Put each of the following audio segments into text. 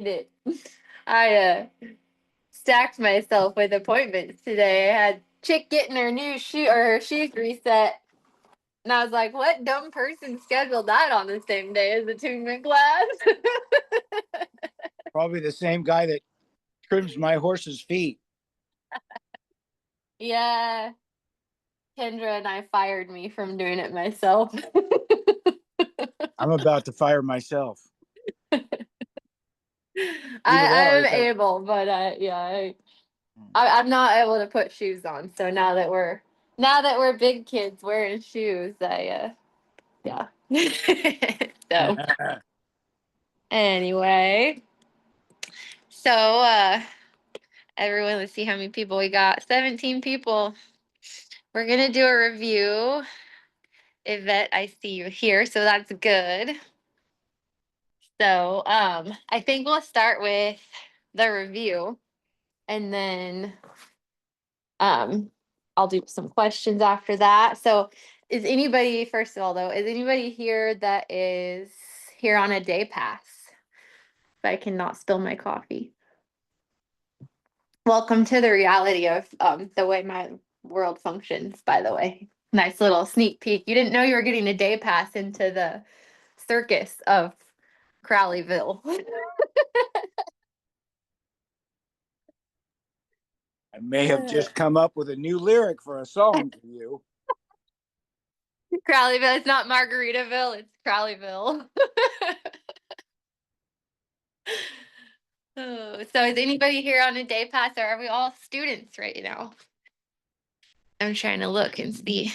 did. I stacked myself with appointments today. I had chick getting her new shoe or her shoes reset. And I was like, what dumb person scheduled that on the same day as the attunement class? Probably the same guy that trims my horse's feet. Yeah. Kendra and I fired me from doing it myself. I'm about to fire myself. Either I'm or. able, but yeah, I'm not able to put shoes on. So now that we're big kids wearing shoes, yeah. So anyway, so everyone, let's see how many people we got. 17 people. We're gonna do a review. Yvette, I see you here, so that's good. So I think we'll start with the review, and then um I'll do some questions after that. So is anybody, first of all though, is anybody here that is here on a day pass? If I cannot spill my coffee. Welcome to the reality of the way my world functions, by the way. Nice little sneak peek. You didn't know you were getting a day pass into the circus of Crowleyville. I may have just come up with a new lyric for a song for you. Crowleyville. It's not Margaritaville, it's Crowleyville. Oh, so is anybody here on a day pass, or are we all students right now? I'm trying to look and see.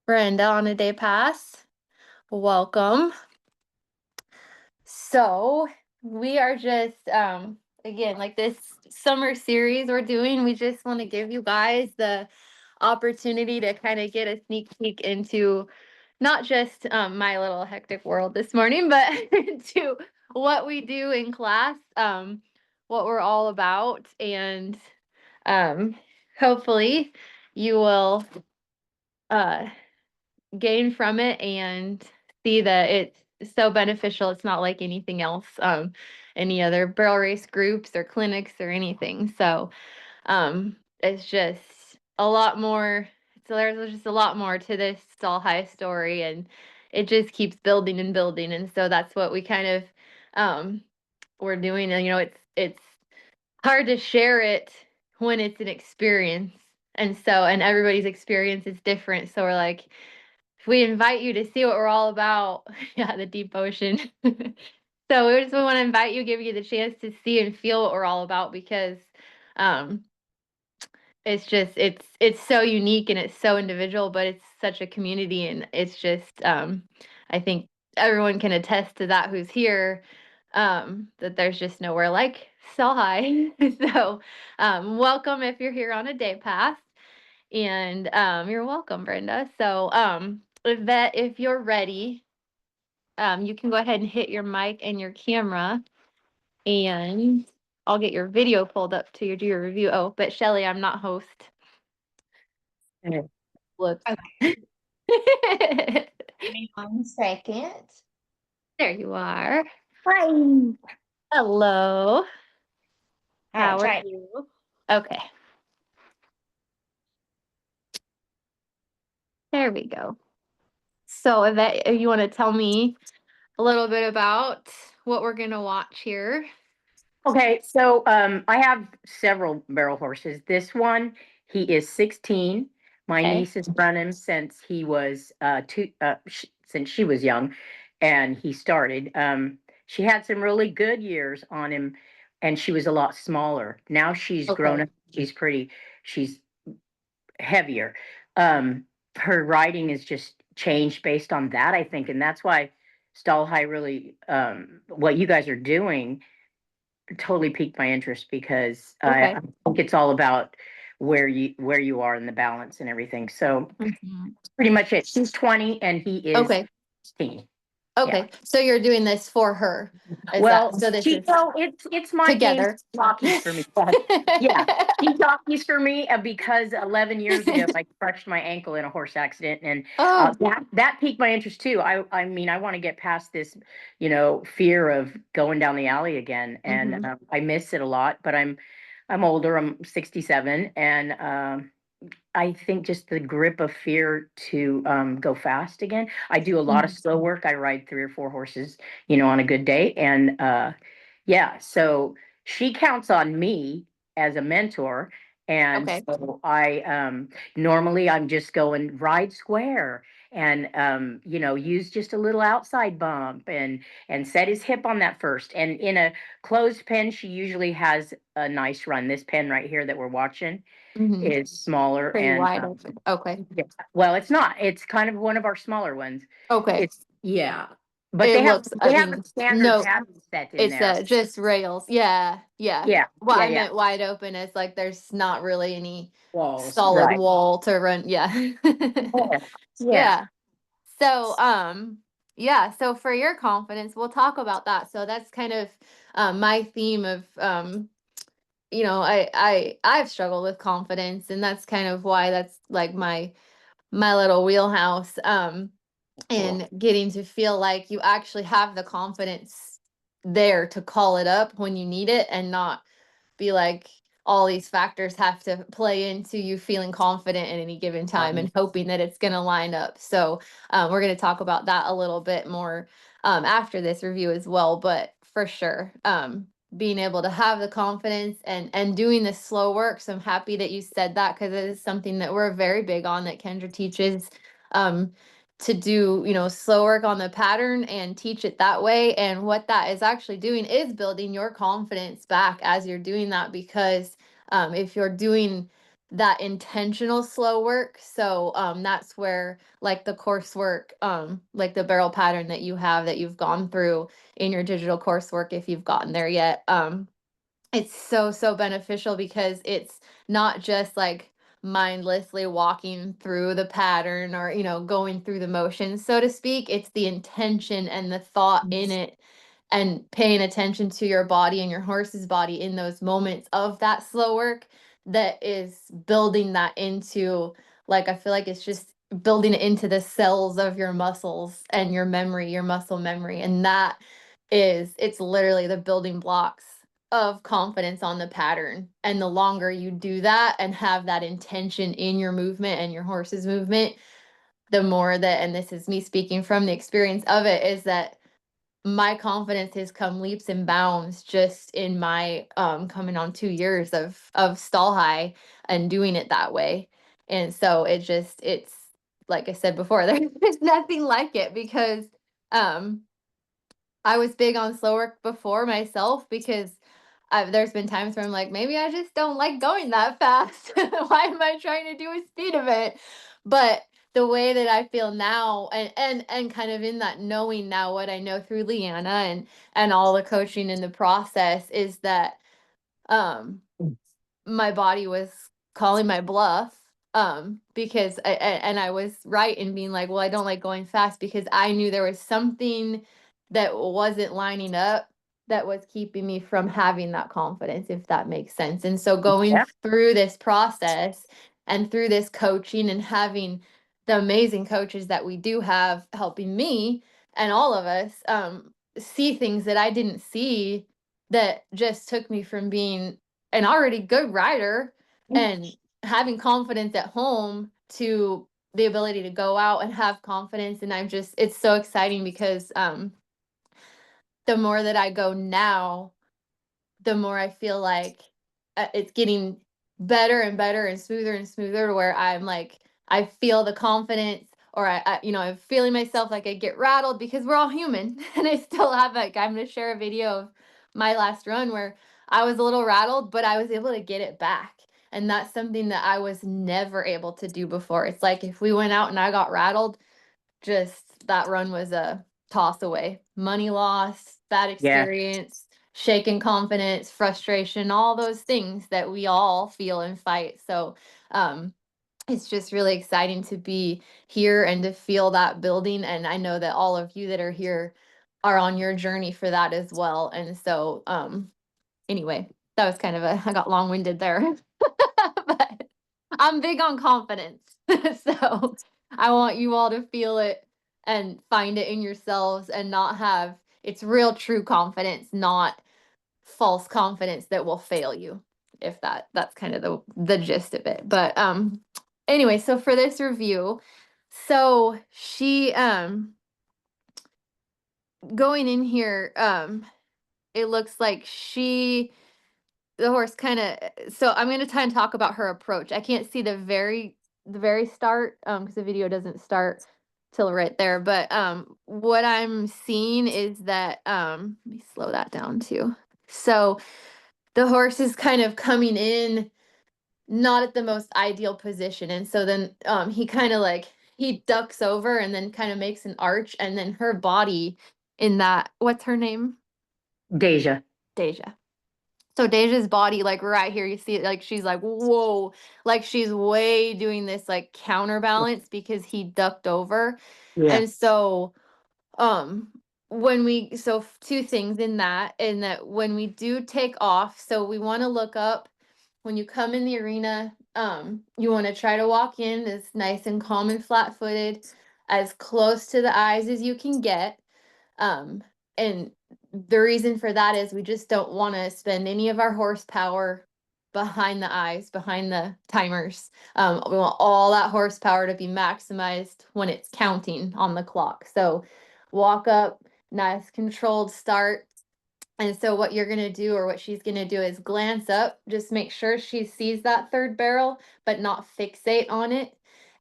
Brenda on a day pass. Welcome. So we are just again, like this summer series we're doing, we just want to give you guys the opportunity to kind of get a sneak peek into not just my little hectic world this morning, but into what we do in class, what we're all about, and um, hopefully you will uh, gain from it and see that it's so beneficial. It's not like anything else, any other barrel race groups or clinics or anything. So it's just a lot more. So there's just a lot more to this Stall High story, and it just keeps building and building. And so that's what we kind of we're doing. And it's hard to share it when it's an experience. And everybody's experience is different. So we're like, if we invite you to see what we're all about, yeah, the deep ocean. So we want to invite you, give you the chance to see and feel what we're all about, because um, it's so unique and it's so individual, but it's such a community, and it's just I think everyone can attest to that who's here, that there's just nowhere like High. So welcome if you're here on a day pass, and you're welcome, Brenda. So if you're ready, you can go ahead and hit your mic and your camera, and I'll get your video pulled up to do your review. Oh, but Shelly, I'm not host. Whoops. Okay. Give me 1 second. There you are. Hi. Hello. How are Try. you? Okay. There we go. So, Yvette, you want to tell me a little bit about what we're going to watch here? Okay, so I have several barrel horses. This one, he is 16. My Okay. niece has run him since he was since she was young, and he started. She had some really good years on him, and she was a lot smaller. Now she's grown Okay. up. She's heavier. Her riding is just changed based on that, I think, and that's why Stall High really, what you guys are doing totally piqued my interest, because Okay. I think it's all about where you are in the balance and everything. So Mhm. pretty much it. She's 20 and he is Okay. 16. Okay. So you're doing this for her. Is Well, that so this she, is no, it's my game together? jockeys for me. Yeah, she jockeys for me because 11 years ago I crushed my ankle in a horse accident, and Oh. that piqued my interest too. I mean, I want to get past this, fear of going down the alley again, and Mhm. I miss it a lot. But I'm older. I'm 67, and I think just the grip of fear to go fast again. I do a lot of Mhm. slow work. I ride 3 or 4 horses, on a good day. And yeah, so she counts on me as a mentor. And Okay. so I normally I'm just going ride square and use just a little outside bump and set his hip on that first. And in a closed pen, she usually has a nice run. This pen right here that we're watching Mhm. is smaller Pretty and wide open. Okay. yeah, well, it's not. It's kind of one of our smaller ones. Okay. It's yeah, but It they have looks, they I have a mean, standard no, pattern set in it's there. just rails. Yeah. Yeah. Yeah, What yeah, I yeah. meant wide open is like there's not really any Walls, solid right? wall to run. Yeah. Yeah, yeah. Yeah. So, yeah, so for your confidence, we'll talk about that. So that's kind of my theme of I've struggled with confidence, and that's kind of why that's like my little wheelhouse. Cool. And getting to feel like you actually have the confidence there to call it up when you need it, and not be like all these factors have to play into you feeling confident at any given time and hoping that it's going to line up. So we're going to talk about that a little bit more after this review as well. But for sure, being able to have the confidence and doing this slow work. So I'm happy that you said that, because it is something that we're very big on, that Kendra teaches. To do, slow work on the pattern and teach it that way. And what that is actually doing is building your confidence back as you're doing that, because if you're doing that intentional slow work, so that's where like the coursework, like the barrel pattern that you have, that you've gone through in your digital coursework, if you've gotten there yet, it's so beneficial, because it's not just like mindlessly walking through the pattern, or going through the motions, so to speak. It's the intention and the thought in it, and paying attention to your body and your horse's body in those moments of that slow work, that is building that into, like, I feel like it's just building it into the cells of your muscles and your memory, your muscle memory. And it's literally the building blocks of confidence on the pattern. And the longer you do that and have that intention in your movement and your horse's movement, the more that, and this is me speaking from the experience of it, is that my confidence has come leaps and bounds just in my coming on 2 years of stall high and doing it that way. And so it's like I said before, there's nothing like it, because um I was big on slow work before myself, because there's been times where I'm like, maybe I just don't like going that fast. Why am I trying to do a speed event? But the way that I feel now, and kind of in that knowing now what I know through Leanna and all the coaching in the process, is that um my body was calling my bluff, because and I was right in being like, well, I don't like going fast, because I knew there was something that wasn't lining up, that was keeping me from having that confidence, if that makes sense. And so going Yeah, through this process and through this coaching, and having the amazing coaches that we do have helping me and all of us see things that I didn't see, that just took me from being an already good rider and having confidence at home, to the ability to go out and have confidence. And it's so exciting, because the more that I go now, the more I feel like it's getting better and better and smoother, where I'm like, I feel the confidence, or I'm feeling myself, like I get rattled, because we're all human. And I still have, like, I'm going to share a video of my last run where I was a little rattled, but I was able to get it back. And that's something that I was never able to do before. It's like, if we went out and I got rattled, just that run was a toss away. Money lost, bad yeah. experience, shaken confidence, frustration, all those things that we all feel and fight. So, um, it's just really exciting to be here and to feel that building. And I know that all of you that are here are on your journey for that as well. And so, anyway, that was kind of I got long winded there, but I'm big on confidence. So I want you all to feel it and find it in yourselves and not have it's real true confidence, not false confidence that will fail you. If that's kind of the gist of it. But anyway, so for this review, so she going in here, it looks like the horse kind of, so I'm going to try and talk about her approach. I can't see the very start because the video doesn't start till right there, but what I'm seeing is that let me slow that down too. So the horse is kind of coming in not at the most ideal position, and so then he kind of like he ducks over and then kind of makes an arch, and then her body in that, what's her name? Deja. Deja. So Deja's body, like right here, you see it, like she's like, whoa, like she's way doing this like counterbalance because he ducked over. Yeah. And so, um, two things in that when we do take off, so we want to look up when you come in the arena, you want to try to walk in as nice and calm and flat footed, as close to the eyes as you can get. Um, and the reason for that is we just don't want to spend any of our horsepower behind the eyes, behind the timers. We want all that horsepower to be maximized when it's counting on the clock. So walk up, nice controlled start. And so what you're going to do, or what she's going to do, is glance up, just make sure she sees that third barrel, but not fixate on it.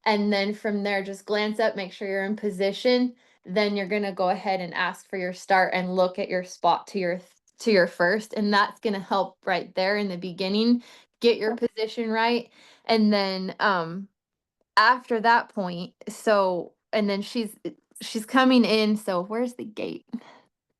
And then from there, just glance up, make sure you're in position. Then you're going to go ahead and ask for your start and look at your spot to your first. And that's going to help right there in the beginning, get your position right. And then after that point, so and then she's coming in. So where's the gate?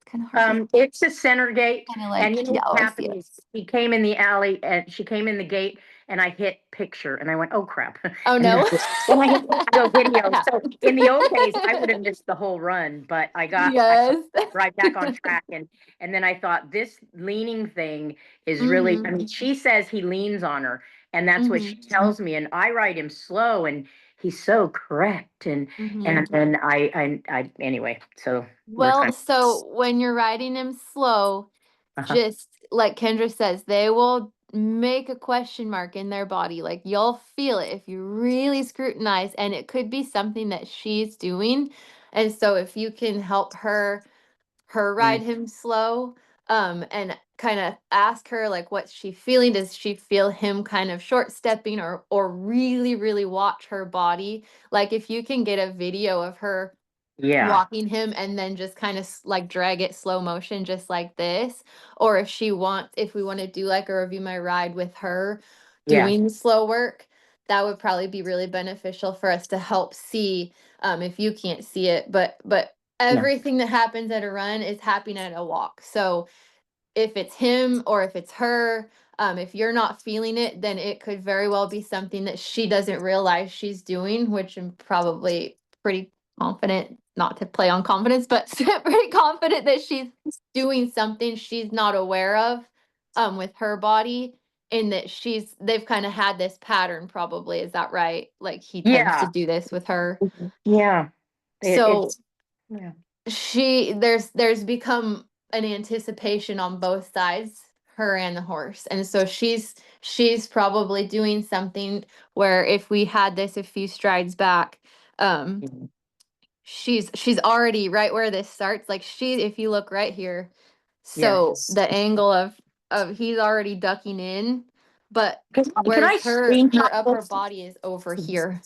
Kind of hard to It's a center gate, kind of and like, you know yeah, what oh, I see happened it. is she came in the alley and she came in the gate, and I hit picture, and I went, oh crap, Oh and no. then I go video. That So happens. in the old days, I would have missed the whole run, but I got Yes. right back on track, and then I thought this leaning thing is really. I Mhm. mean, she says he leans on her, and that's what she Mhm. tells me, and I ride him slow, and he's so correct, and Mhm. and and I anyway. So we're Well, kind so when you're riding him slow, of. just like Kendra says, they will make a question mark in their body. Like you'll feel it if you really scrutinize, and it could be something that she's doing. And so if you can help her Mm, ride him slow, and kind of ask her like what's she feeling, does she feel him kind of short stepping, or really really watch her body, like if you can get a video of her yeah, walking him and then just kind of like drag it slow motion just like this, or if we want to do like a review my ride with her yeah, doing the slow work, that would probably be really beneficial for us to help see, if you can't see it, but yeah, everything that happens at a run is happening at a walk. So if it's him or if it's her, if you're not feeling it, then it could very well be something that she doesn't realize she's doing, which I'm probably pretty confident, not to play on confidence, but pretty confident that she's doing something she's not aware of, with her body, and that they've kind of had this pattern probably. Is that right? Like he tends to yeah, do this with her. yeah. So It's yeah, there's become an anticipation on both sides, her and the horse, and so she's probably doing something where if we had this a few strides back, um mhm, she's already right where this starts, like if you look right here, yeah. so the angle of he's already ducking in, but Can I whereas her screenshot upper this? body is over here.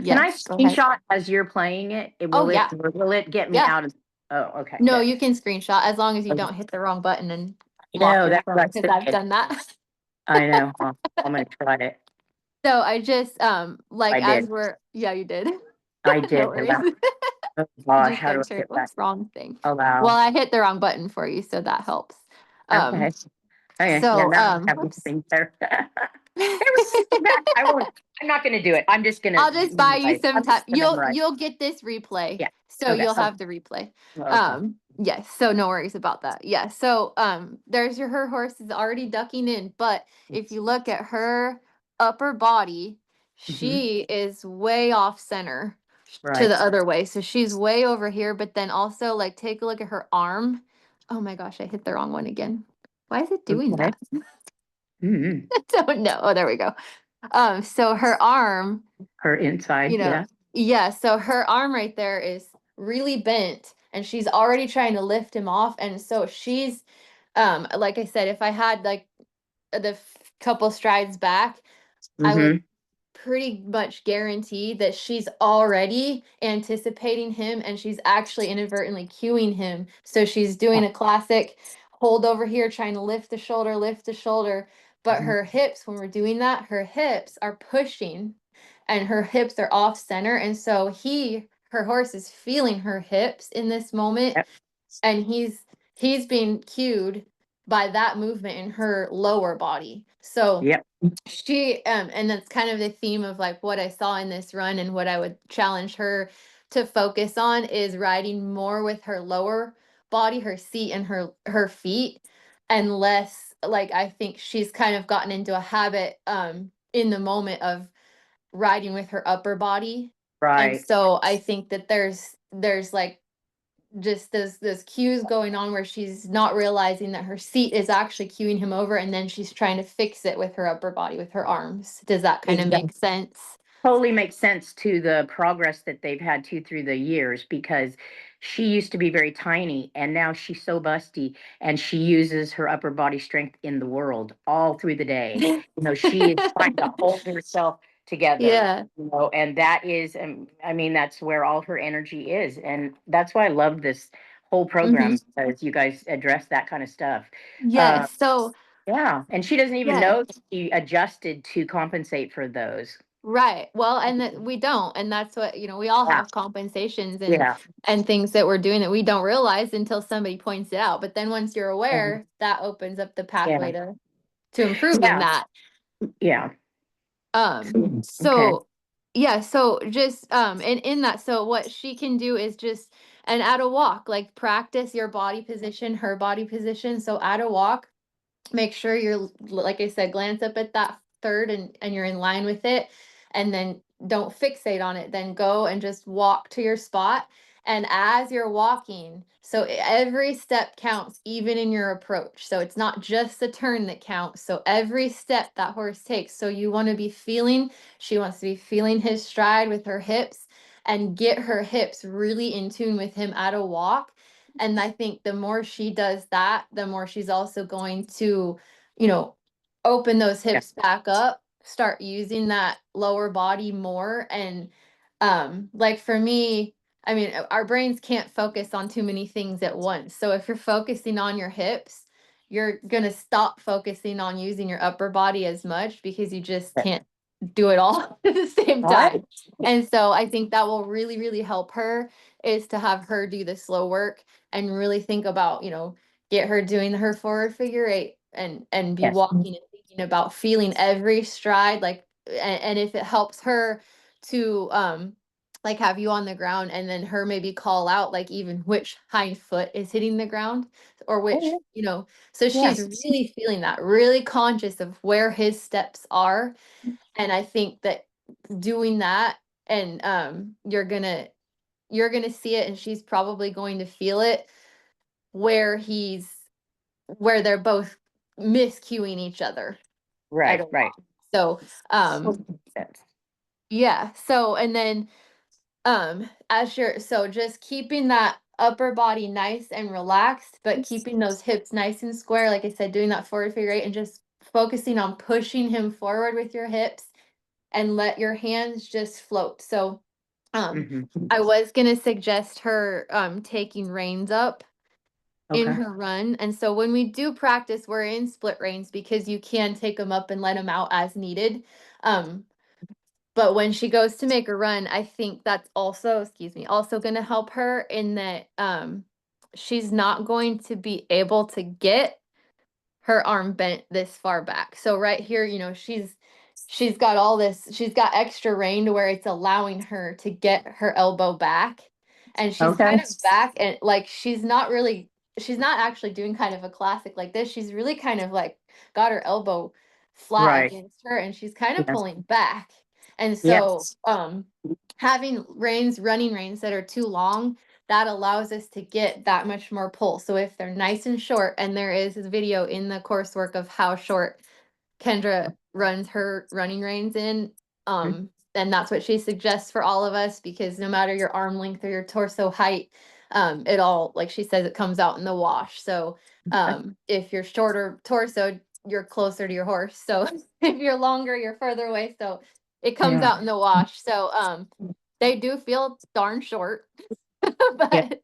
Can I Yes, go ahead. screenshot as you're playing it? Oh yeah. Will it get me Yeah. out of? Oh, okay, No, good. you can screenshot as long as you Okay. don't hit the wrong button and lock No, your that's what I phone, was because I've thinking. done that. I know. Huh? I'm gonna try it. So I just like I as did. we're yeah, you did. I No did. worries. Oh You gosh, just how do gotta I turn hit that? wrong thing. Well, Allow. I hit the wrong button for you, so that helps. Um, Okay. Okay, yeah, So, now I have whoops. nothing there. Hey, go back. I won't. I'm not going to do it. I'm just going to I'll just buy you memorize. some I'm time. just going to memorize. You'll get this replay. Yeah. So Okay. you'll Okay. have the replay. Okay. Yes, so no worries about that. Yeah. So there's her horse is already ducking in, but if you look at her upper body, Mhm. she is way off center to Right. the other way. So she's way over here, but then also like take a look at her arm. Oh my gosh, I hit the wrong one again. Why is it doing Okay. that? Mhm. I don't know. Oh, there we go. So her arm, Her inside. you know, Yeah. yeah, so her arm right there is really bent and she's already trying to lift him off. And so she's, like I said, if I had like couple strides back, I would Mhm. pretty much guarantee that she's already anticipating him and she's actually inadvertently cueing him. So she's doing a classic hold over here, trying to lift the shoulder. But Mhm. her hips, when we're doing that, her hips are pushing and her hips are off center. And so her horse is feeling her hips in this moment Yep. and he's being cued by that movement in her lower body. So Yep. she and that's kind of the theme of like what I saw in this run and what I would challenge her to focus on is riding more with her lower body, her seat and her feet, and less like I think she's kind of gotten into a habit in the moment of riding with her upper body. And Right. so I think that there's like just those cues going on where she's not realizing that her seat is actually cueing him over and then she's trying to fix it with her upper body with her arms. Does that kind of Exactly. make sense? Totally makes sense to the progress that they've had to through the years because she used to be very tiny and now she's so busty and she uses her upper body strength in the world all through the day. She is trying to hold herself together, Yeah. and that is, I mean, that's where all her energy is. And that's why I love this whole Hmm. program because you guys address that kind of stuff. Uh, Yes. So yeah. And she doesn't even yeah. know that she adjusted to compensate for those. Right. Well, and that we don't, and that's what, we all Yeah. have compensations Yeah. and things that we're doing that we don't realize until somebody points it out. But then once you're aware, that opens up the Yeah. pathway to improving Yeah. that. Yeah. Okay. So yeah, so just and in that, so what she can do is just and at a walk, like practice your body position, her body position. So at a walk, make sure you're like I said, glance up at that third and you're in line with it, and then don't fixate on it, then go and just walk to your spot. And as you're walking, so every step counts, even in your approach. So it's not just the turn that counts, so every step that horse takes, so you want to be feeling, she wants to be feeling his stride with her hips and get her hips really in tune with him at a walk. And I think the more she does that, the more she's also going to, you know, open those Yeah. hips back up, start using that lower body more. And like for me, I mean, our brains can't focus on too many things at once. So if you're focusing on your hips, you're gonna stop focusing on using your upper body as much because you just Yeah. can't do it all at the same Right. time. And so I think that will really, really help her is to have her do the slow work and really think about, get her doing her forward figure eight and be Yes. walking and thinking about feeling every stride, like and if it helps her to like have you on the ground and then her maybe call out like even which hind foot is hitting the ground or which, Oh, so yeah. she's really feeling that, really conscious of where his steps are. And I think that doing that and you're gonna see it and she's probably going to feel it where they're both miscuing each other at a Right. Right. walk. So Makes sense. yeah, so and then as you're so just keeping that upper body nice and relaxed, but keeping those hips nice and square, like I said, doing that forward figure eight and just focusing on pushing him forward with your hips and let your hands just float. So Hmm. I was gonna suggest her taking reins up in Okay. her run. And so when we do practice, we're in split reins because you can take them up and let them out as needed. Um, but when she goes to make a run, I think that's also, excuse me, also going to help her in that she's not going to be able to get her arm bent this far back. So right here, she's got all this, she's got extra rein to where it's allowing her to get her elbow back. And she's Okay. kind of back, and like she's not actually doing kind of a classic like this. She's really kind of like got her elbow flat Right. against her, and she's kind of Yes. pulling back. And so Yes. having running reins that are too long, that allows us to get that much more pull. So if they're nice and short, and there is a video in the coursework of how short Kendra runs her running reins in, and that's what she suggests for all of us, because no matter your arm length or your torso height, it all, like she says, it comes out in the wash. So if you're shorter torso, you're closer to your horse. So if you're longer, you're further away. So it comes Yeah. out in the wash. So they do feel darn short, Yeah. but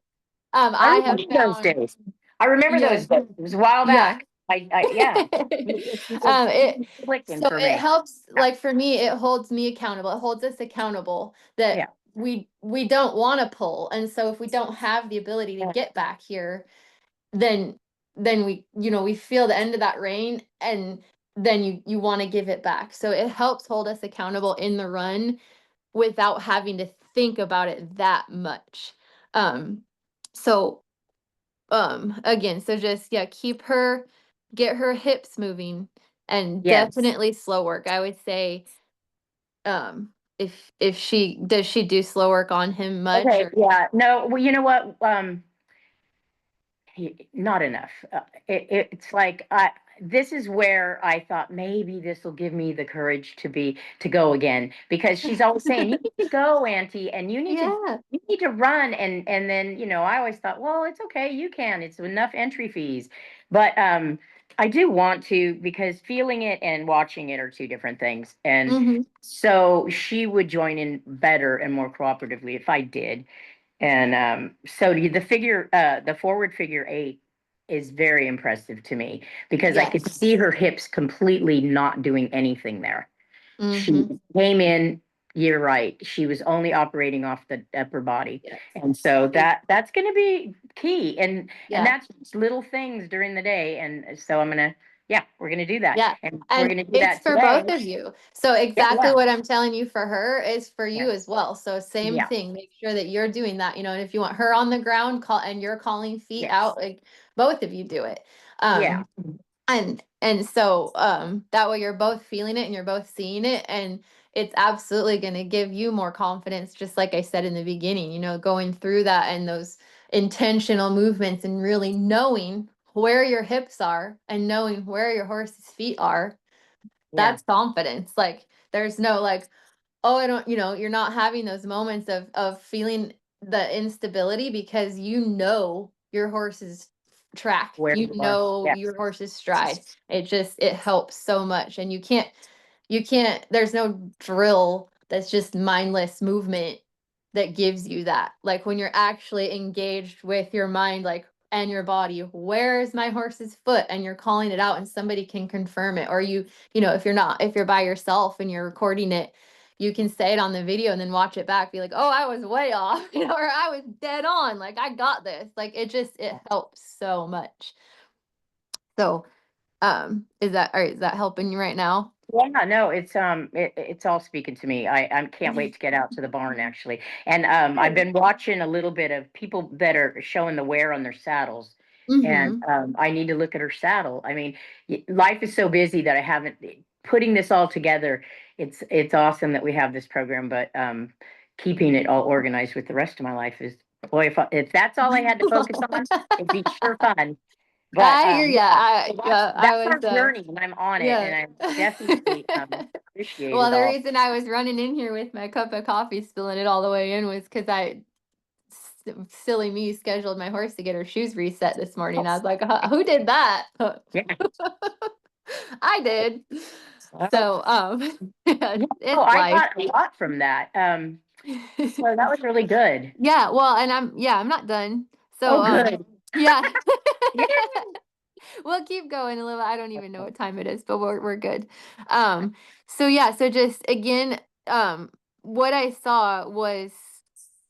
I I have remember those found, days. I remember yeah, those days. It was a while yeah. back. Yeah. It It's clicking so for it me. helps, Yeah. like for me, it holds me accountable. It holds us accountable that Yeah. we don't want to pull. And so if we don't have the ability to get back here, then we, we feel the end of that rein, and then you want to give it back. So it helps hold us accountable in the run without having to think about it that much. Um so again, so just, yeah, get her hips moving, and Yes. definitely slow work. I would say, if she do slow work on him much, Okay. or Yeah. No. Well, you know what? Not enough. It's like this is where I thought maybe this will give me the courage to go again, because she's always saying you need to go, Auntie, and yeah. you need to run, and then I always thought, well, it's okay, you can, it's enough entry fees, but I do want to, because feeling it and watching it are two different things, and Mhm. so she would join in better and more cooperatively if I did. And so the forward figure eight is very impressive to me, because I could Yes. see her hips completely not doing anything there. She Mhm. came in, you're right. She was only operating off the upper body. Yes. And so that's going to be key. And Yeah. that's just little things during the day. And so yeah, we're going to do that. Yeah. And we're And going to do it's that for today. both of you. So Yeah, exactly yeah, what I'm telling you for her is for you yeah, as well. So same yeah, thing. Make sure that you're doing that, and if you want her on the ground, and you're calling feet yes, out, like both of you do it. yeah, And so that way you're both feeling it and you're both seeing it, and it's absolutely going to give you more confidence, just like I said in the beginning, going through that and those intentional movements, and really knowing where your hips are and knowing where your horse's feet are. yeah, That's confidence. Like there's no like, oh, I don't, you're not having those moments of feeling the instability, because your horse's track, where you are. your Yes. horse's stride. It helps so much. And you can't, there's no drill that's just mindless movement that gives you that. Like when you're actually engaged with your mind, like, and your body, where is my horse's foot? And you're calling it out, and somebody can confirm it. Or if you're by yourself and you're recording it, you can say it on the video and then watch it back, be like, oh, I was way off, or I was dead on. Like I got this. Like it helps so much. So is that helping you right now? Yeah, no, it's all speaking to me. I can't wait to get out to the barn actually. And I've Good. been watching a little bit of people that are showing the wear on their saddles. And Mm-hmm. I need to look at her saddle. I mean, life is so busy that I haven't putting this all together. It's awesome that we have this program, but keeping it all organized with the rest of my life is, boy, if that's all I had to focus on, it'd be sure fun. But I hear ya. yeah, so that's I our was journey, and I'm on it, and yeah. I definitely appreciate Well, it the all. reason I was running in here with my cup of coffee, spilling it all the way in, was because silly me, scheduled my horse to get her shoes reset this morning. I was like, who did that?" Yeah. I did. Uh, So, yeah, yeah. Oh, it's I life. got a lot from that. So that was really good. Yeah, well, and I'm not done. So, Oh, good. yeah. Yeah. We'll keep going a little. I don't even know what time it is, but we're good. So yeah, so just again, what I saw was,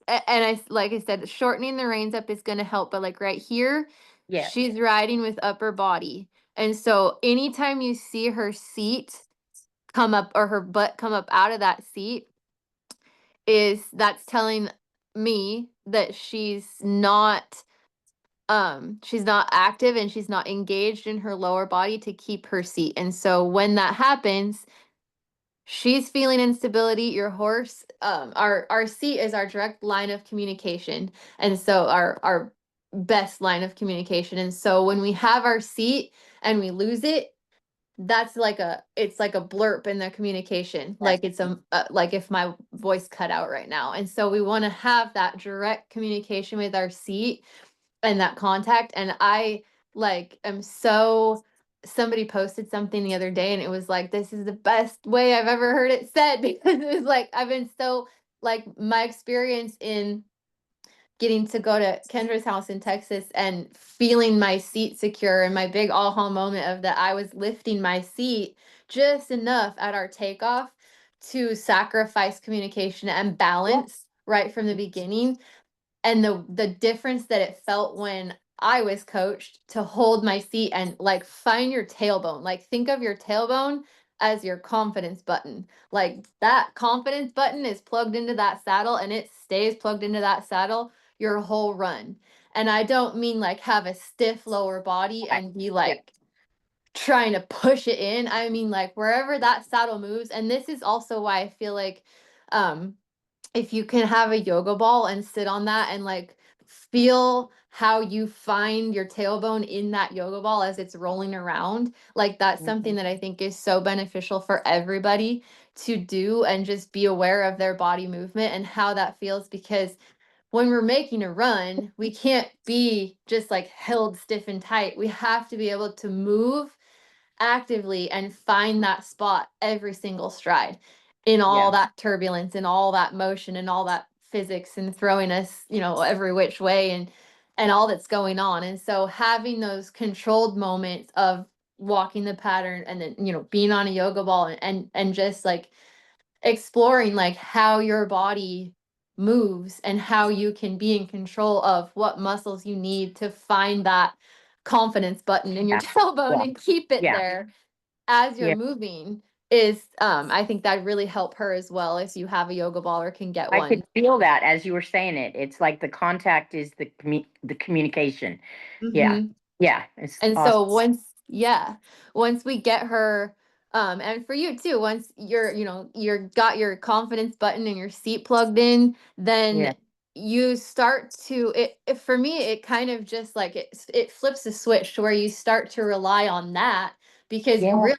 and like I said, shortening the reins up is going to help, but like right here, Yes. she's riding with upper body, And so anytime you see her seat come up or her butt come up out of that seat, that's telling me that she's not active and she's not engaged in her lower body to keep her seat. And so when that happens, she's feeling instability. Your horse, our seat is our direct line of communication, and so our best line of communication. And so when we have our seat and we lose it, it's like a blurb in the communication, like it's like if my voice cut out right now. And so we want to have that direct communication with our seat and that contact. And I like am so somebody posted something the other day and it was like, this is the best way I've ever heard it said, because it was like I've been so like my experience in getting to go to Kendra's house in Texas and feeling my seat secure, and my big aha moment of that I was lifting my seat just enough at our takeoff to sacrifice communication and balance right from the beginning. And the difference that it felt when I was coached to hold my seat and like find your tailbone. Like think of your tailbone as your confidence button. Like that confidence button is plugged into that saddle and it stays plugged into that saddle your whole run. And I don't mean like have a stiff lower body and be like trying to push it in. I mean like wherever that saddle moves. And this is also why I feel like if you can have a yoga ball and sit on that and like feel how you find your tailbone in that yoga ball as it's rolling around, like that's something that I think is so beneficial for everybody to do, and just be aware of their body movement and how that feels. Because when we're making a run, we can't be just like held stiff and tight. We have to be able to move actively and find that spot every single stride in all that turbulence and all that motion and all that physics and throwing us, every which way, and all that's going on. And so having those controlled moments of walking the pattern and then, being on a yoga ball and just like exploring like how your body moves and how you can be in control of what muscles you need to find that confidence button in your tailbone and keep it there as you're moving is I think that really help her as well if you have a yoga ball or can get I one. could feel that as you were saying it. It's like the contact is the communication. Yeah. Mhm. Yeah. It's And awesome. so once we get her, and for you too, once you're got your confidence button and your seat plugged in, then you start to for me it kind of just like it flips a switch to where you start to rely on that, because you really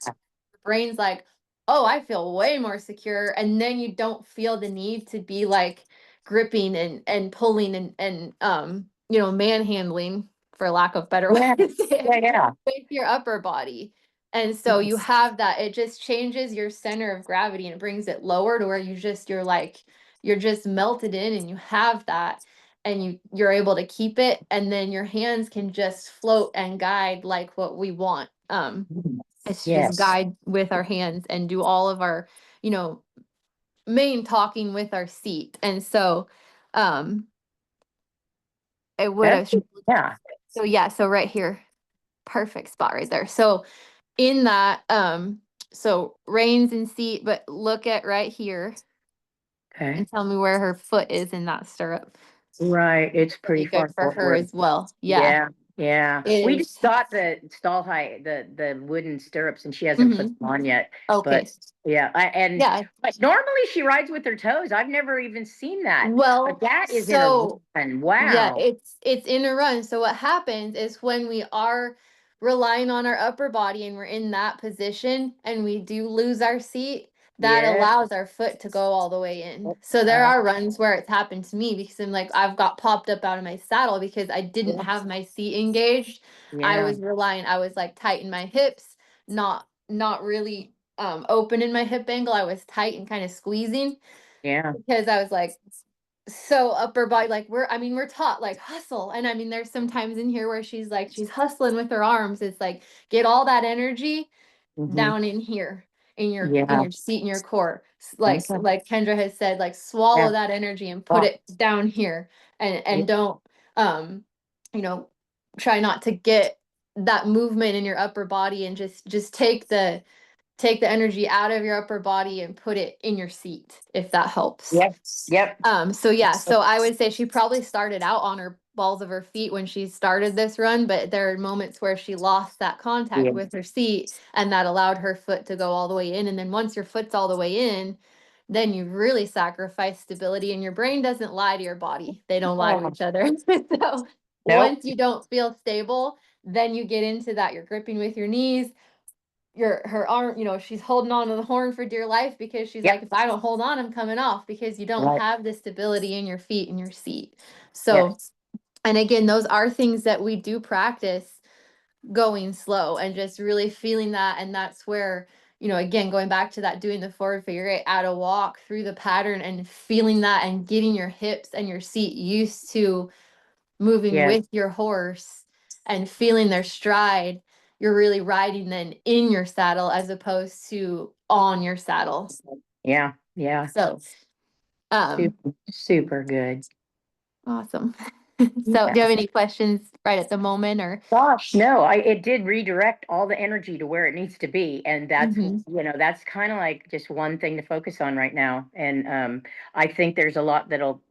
brain's like, oh, I feel way more secure. And then you don't feel the need to be like gripping and pulling and manhandling, for lack of better way Yeah. to say Yeah. it, Yeah. with your upper body. And so you have that, it just changes your center of gravity and it brings it lower to where you're just melted in and you have that, and you're able to keep it, and then your hands can just float and guide like what we want. It's to just Yes. guide with our hands and do all of our, you know, main talking with our seat. And so, it would That's, have, yeah. so yeah, so right here, perfect spot right there. So in that, so reins and seat, but look at right here Okay. and tell me where her foot is in that stirrup. Right. It's pretty Really good far for her forward. as well. Yeah, Yeah. Yeah. it We is. just got the stall height, the wooden stirrups, and she hasn't put Mhm. them on yet. Okay. But yeah, Yeah. but normally she rides with her toes. I've never even seen that. But Well, that is in a so run. yeah, Wow. it's in a run. So what happens is when we are relying on our upper body and we're in that position and we do lose our seat, that Yeah. allows our foot to go all the way in. So there are runs where it's happened to me because I'm like I've got popped up out of my saddle because I didn't have my seat engaged. Yeah. I was like tight in my hips, not really open in my hip angle. I was tight and kind of squeezing Yeah. because I was like so upper body, like we're taught like hustle. And I mean, there's some times in here where she's hustling with her arms. It's like get all that energy Hmm. down in here in Yeah. your seat, in your core. Okay. Like Kendra has said, like swallow Yeah. that energy and put Oh, it down here, yeah. and don't um you know try not to get that movement in your upper body and just take the energy out of your upper body and put it in your seat, if that helps. Yep. So yeah, so I would say she probably started out on her balls of her feet when she started this run, but there are moments where she lost that contact Yeah. with her seat, and that allowed her foot to go all the way in. And then once your foot's all the way in, then you really sacrifice stability, and your brain doesn't lie to your body. They don't lie to each other. So Nope. once you don't feel stable, then you get into that. You're gripping with your knees, her arm, she's holding on to the horn for dear life, because she's like, Yep. if I don't hold on, I'm coming off, because you don't Right. have the stability in your feet and your seat. Yep. So, and again, those are things that we do practice, going slow and just really feeling that. And that's where, again, going back to that, doing the forward figure eight at a walk through the pattern and feeling that and getting your hips and your seat used to moving Yeah. with your horse and feeling their stride. You're really riding then in your saddle as opposed to on your saddle. Yeah. Yeah. So, Super good. awesome. So, do you Yeah. have any questions right at the moment, or? Gosh, no, it did redirect all the energy to where it needs to be. And that's, Mhm. that's kind of like just one thing to focus on right now. And I think there's a lot that'll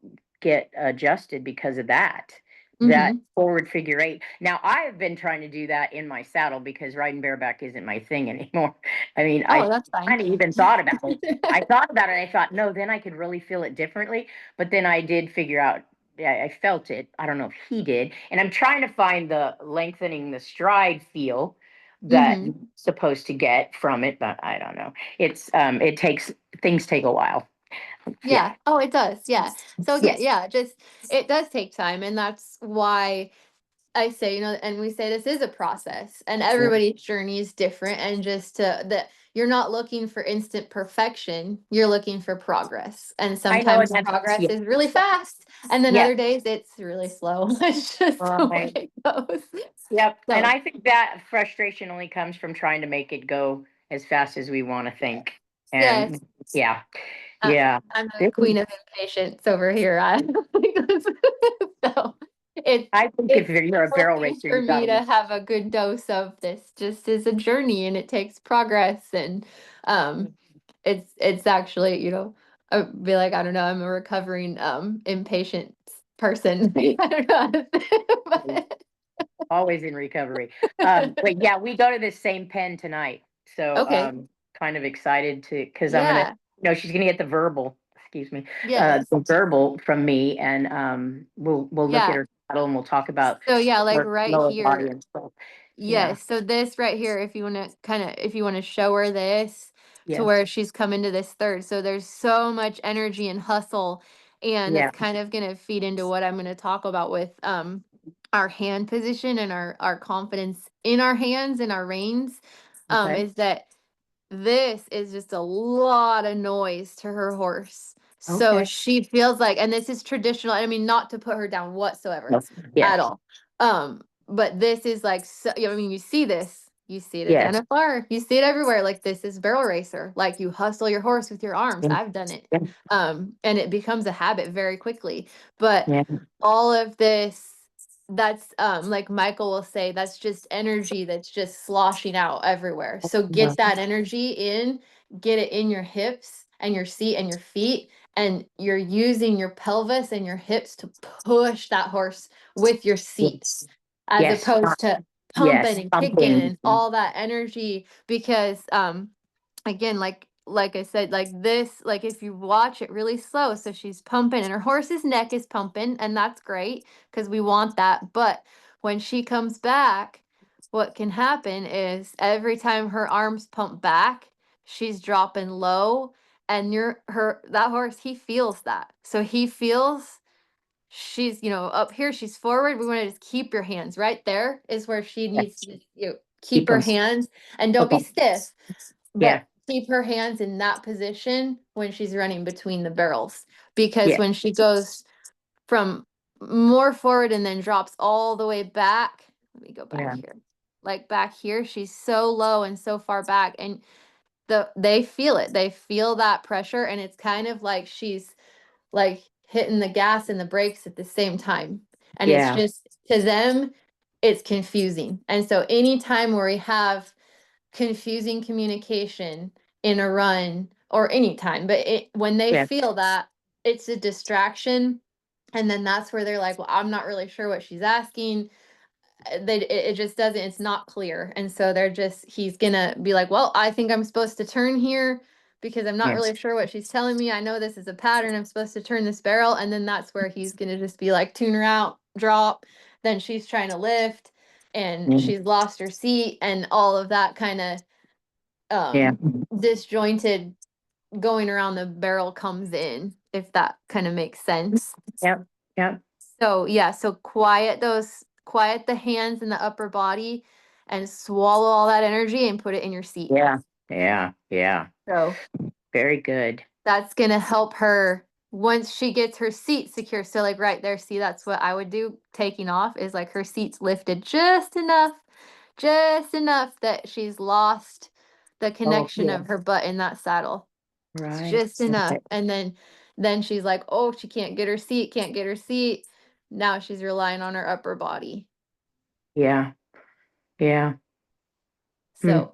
get adjusted because of that Mhm. forward figure eight. Now, I have been trying to do that in my saddle because riding bareback isn't my thing anymore. I mean, Oh, I that's fine. kind of even thought about it. I thought about it and I thought, no, then I could really feel it differently. But then I did figure out, yeah, I felt it. I don't know if he did. And I'm trying to find the lengthening the stride feel that Mhm. you're supposed to get from it, but I don't know. It's it takes things take a while. Yeah. Yeah. Oh, it does. Yeah. So again, Yes. yeah, just it does take time, and that's why I say, and we say this is a process, and Yeah. everybody's journey is different, and just to that you're not looking for instant perfection, you're looking for progress. And I know, and sometimes that's progress yeah. is really fast, and then Yes. other days it's really slow. It's just the way Right. it goes. Yep. And So, I think that frustration only comes from trying to make it go as fast as we want to think. yes, And yeah. uh, Yeah. I'm the queen of impatience over here. So I think if it's you're a barrel healthy racer, for you me gotta to have a good dose of this. Just as a journey, and it takes progress, and um, it's actually, I'd be like, I don't know, I'm a recovering impatient person. I don't know how to say, but always in recovery. But yeah, we go to this same pen tonight. So okay, kind of excited to because I'm gonna, yeah, she's gonna get the verbal, excuse me, yes, the verbal from me, and we'll look at yeah. her title and we'll talk about So yeah, like her right lower body here. and stuff. Yeah. Yes, so this right here, if you want to if you want to show her this to Yeah. where she's coming to this third. So there's so much energy and hustle, and Yeah. it's kind of going to feed into what I'm going to talk about with our hand position and our confidence in our hands and our reins, Okay. is that this is just a lot of noise to her horse. So Okay. she feels like, and this is traditional, I mean, not to put her down whatsoever No. Yes. at all. But this is like, so, I mean, you see it at the Yes. NFR, you see it everywhere. Like, this is barrel racer. Like, you hustle your horse with your arms. Yeah. I've done it. And it becomes a habit very quickly. But Yeah. all of this, that's like Michael will say, that's just energy that's just sloshing out everywhere. So Yeah. get that energy in, get it in your hips and your seat and your feet, and you're using your pelvis and your hips to push that horse with your seat, Yes. as Yes. opposed to pumping Yes. and kicking Something. and all that energy. Because again, like I said, like this, like if you watch it really slow, so she's pumping and her horse's neck is pumping, and that's great because we want that. But when she comes back, what can happen is every time her arms pump back, she's dropping low, and that horse, he feels that. So he feels she's, up here, she's forward. We want to just keep your hands right there, is where she needs Yes. to keep Keep her them. hands, and don't be Okay. stiff, but Yeah. keep her hands in that position when she's running between the barrels. Because Yeah. when she goes from more forward and then drops all the way back, let me go back Yeah. here. Like back here, she's so low and so far back, and they feel it. They feel that pressure, and it's kind of like she's like hitting the gas and the brakes at the same time. And it's Yeah. just, to them, it's confusing. And so anytime where we have confusing communication in a run or anytime, but when they Yeah. feel that, it's a distraction. And then that's where they're like, well, I'm not really sure what she's asking. It just doesn't, it's not clear. And so he's gonna be like, well, I think I'm supposed to turn here because I'm not Yeah. really sure what she's telling me. I know this is a pattern. I'm supposed to turn this barrel. And then that's where he's gonna just be like, tune her out, drop. Then she's trying to lift and Mm. she's lost her seat and all of that kind of Yeah. disjointed going around the barrel comes in, if that kind of makes sense. Yep. Yep. So yeah, so quiet the hands and the upper body and swallow all that energy and put it in your seat. Yeah. Yeah. Yeah. So Very good. that's gonna help her once she gets her seat secure. So like right there, see, that's what I would do taking off is like her seat's lifted just enough that she's lost the Oh, connection yeah. of her butt in that saddle. It's Right. just enough. Right. And then she's like, oh, she can't get her seat, can't get her seat. Now she's relying on her upper body. Yeah. Yeah. Hmm. So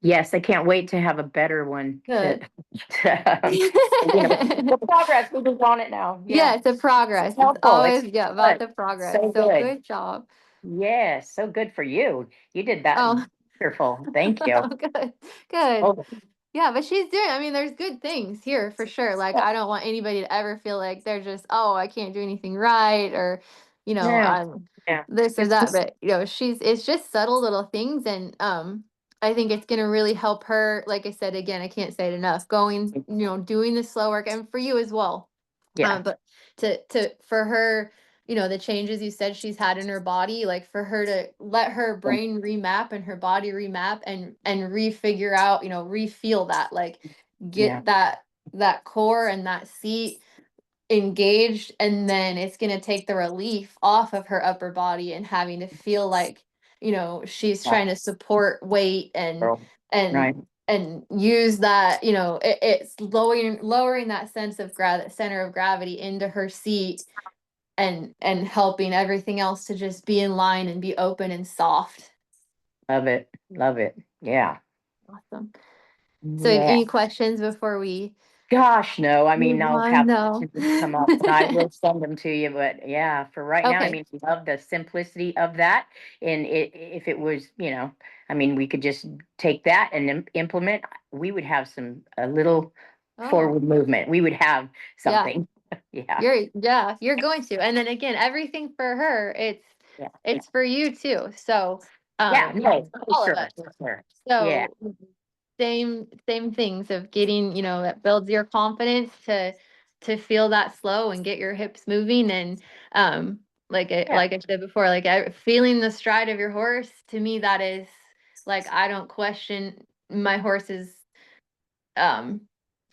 Yes, I can't wait to have a better one good. the progress, we just want it now. Yeah, Yeah. it's a progress. It's Helpful. It's always, yeah, about good. the progress. So So good. good job. Yes, so good for you. You did that Oh, wonderful. Thank you. good, good. Oh, Yeah, but she's doing, I mean, there's good things here for sure. Like, yeah. I don't want anybody to ever feel like they're just, oh, I can't do anything right, or, Yeah. I'm Yeah. this or It's that. just, But, it's just subtle little things. And I think it's going to really help her. Like I said, again, I can't say it enough, going, doing the slow work and for you as well. yeah. But for her, the changes you said she's had in her body, like for her to let her brain remap and her body remap and refigure out, refeel that, like Yeah. get that core and that seat engaged, and then it's going to take the relief off of her upper body and having to feel like, she's Yeah. trying to support weight Girl. and Right. and use that, it's lowering that sense of center of gravity into her seat and helping everything else to just be in line and be open and soft. Love it. Love it. Yeah. Awesome. So, Yeah. any questions before we Gosh, no. I mean, move I'll on? have No. questions that come up and I will send them to you. But yeah, for right now, I Okay. mean, I love the simplicity of that. And if it was, I mean, we could just take that and implement, we would have a little Oh, forward movement. We would have yeah. something. Yeah. You're going to. And then again, everything for her, Yeah. it's for you too. So, Yeah. No, for all of sure. us. For sure. Yeah. So same things of getting, that builds your confidence to feel that slow and get your hips moving. And Yeah. like I said before, like feeling the stride of your horse, to me that is like, my horse's um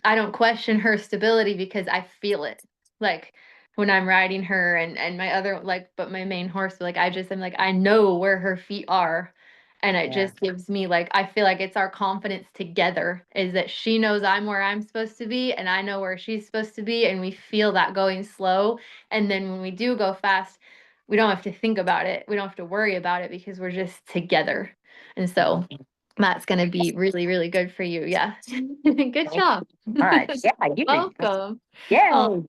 I don't question her stability because I feel it. Like when I'm riding her and my other, like, but my main horse, like I'm like, I know where her feet are. And it Yeah. just gives me, like, I feel like it's our confidence together, is that she knows I'm where I'm supposed to be and I know where she's supposed to be, and we feel that going slow. And then when we do go fast, we don't have to think about it. We don't have to worry about it because we're just together. And so that's going to be really, really good for you. Yeah. Good Thank you job. so much. Yeah. You did. Welcome. Yeah. Oh,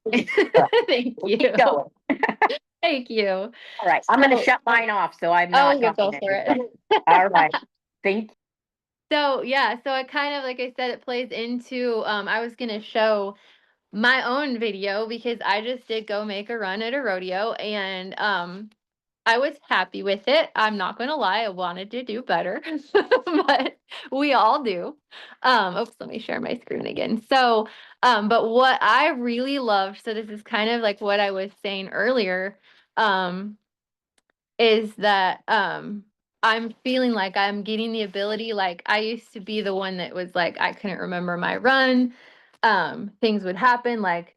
thank We'll you. keep going. Thank you. All right. I'm going to So, shut mine off so I'm oh, not you talking go for anymore. it. All right. Thank So, yeah, so it kind of, like I said, it plays into, I was going to show my own video because I just did go make a run at a rodeo, and I was happy with it. I'm not gonna lie, I wanted to do better, but we all do. Oops, let me share my screen again. So, but what I really loved, so this is kind of like what I was saying earlier, um, is that I'm feeling like I'm getting the ability, like I used to be the one that was like, I couldn't remember my run. Things would happen, like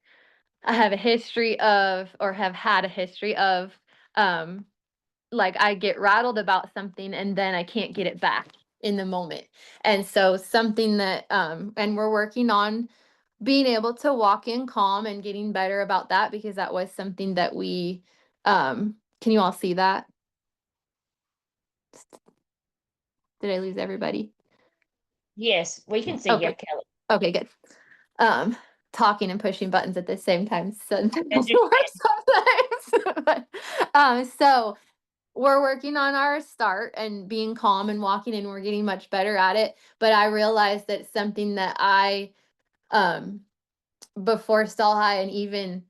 I have a history of, or have had a history of, um, like I get rattled about something and then I can't get it back in the moment. And so something that and we're working on being able to walk in calm and getting better about that, because that was something that we can you all see that? Did I lose everybody? Yes, we can see you, Okay. Kelly. Okay, good. Talking and pushing buttons at the same time sometimes Understand. works sometimes. So we're working on our start and being calm and walking, and we're getting much better at it. But I realized that something that I before Stall High, and even